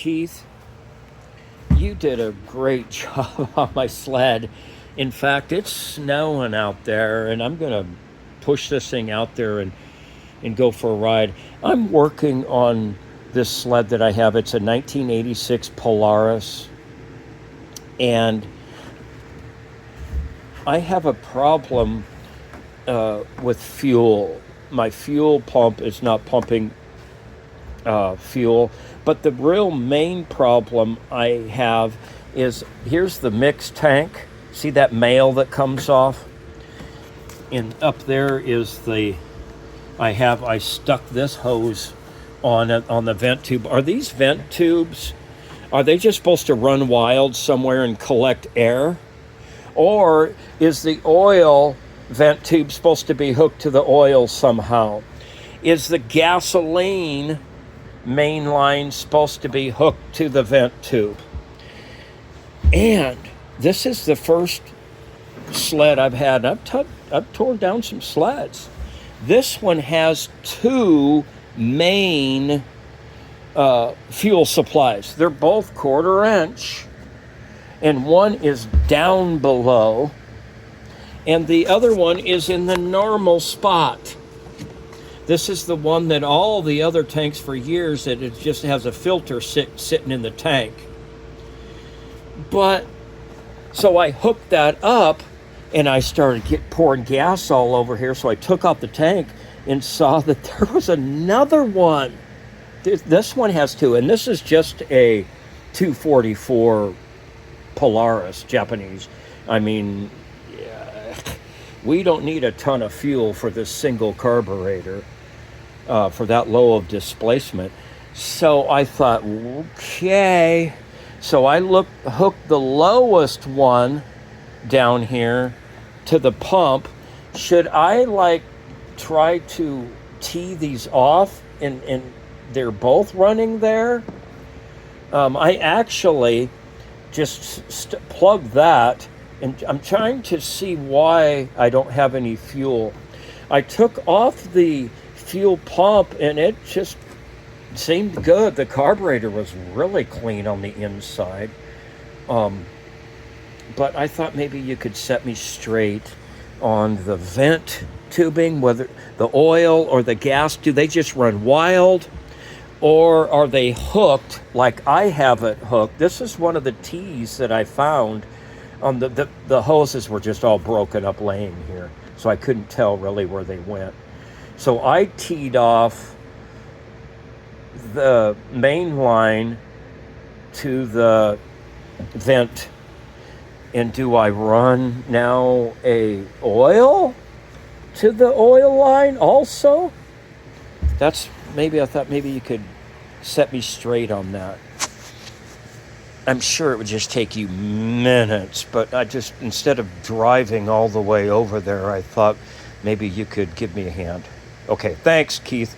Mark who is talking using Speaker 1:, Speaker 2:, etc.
Speaker 1: Keith, you did a great job on my sled. In fact, it's snowing out there, and I'm going to push this thing out there and go for a ride. I'm working on this sled that I have. It's a 1986 Polaris, and I have a problem with fuel. My fuel pump is not pumping fuel, but the real main problem I have is, here's the mix tank. See that mail that comes off? And up there is I stuck this hose on it, on the vent tube. Are these vent tubes, are they just supposed to run wild somewhere and collect air? Or is the oil vent tube supposed to be hooked to the oil somehow? Is the gasoline main line supposed to be hooked to the vent tube? And this is the first sled I've had. I've torn down some sleds. This one has two main fuel supplies. They're both 1/4 inch, and one is down below, and the other one is in the normal spot. This is the one that all the other tanks for years, that it just has a filter sitting in the tank. But so I hooked that up, and I started pouring gas all over here. So I took out the tank and saw that there was another one. This one has two, and this is just a 244 Polaris, Japanese. I mean, we don't need a ton of fuel for this single carburetor, for that low of displacement. So I thought, okay. So I hooked the lowest one down here to the pump. Should I try to tee these off and they're both running there? I actually just plugged that, and I'm trying to see why I don't have any fuel. I took off the fuel pump and it just seemed good. The carburetor was really clean on the inside. But I thought maybe you could set me straight on the vent tubing, whether the oil or the gas, do they just run wild? Or are they hooked like I have it hooked? This is one of the tees that I found. The hoses were just all broken up laying here, so I couldn't tell really where they went. So I teed off the main line to the vent. And do I run now a oil to the oil line also? I thought maybe you could set me straight on that. I'm sure it would just take you minutes, but instead of driving all the way over there, I thought maybe you could give me a hand. Okay, thanks, Keith.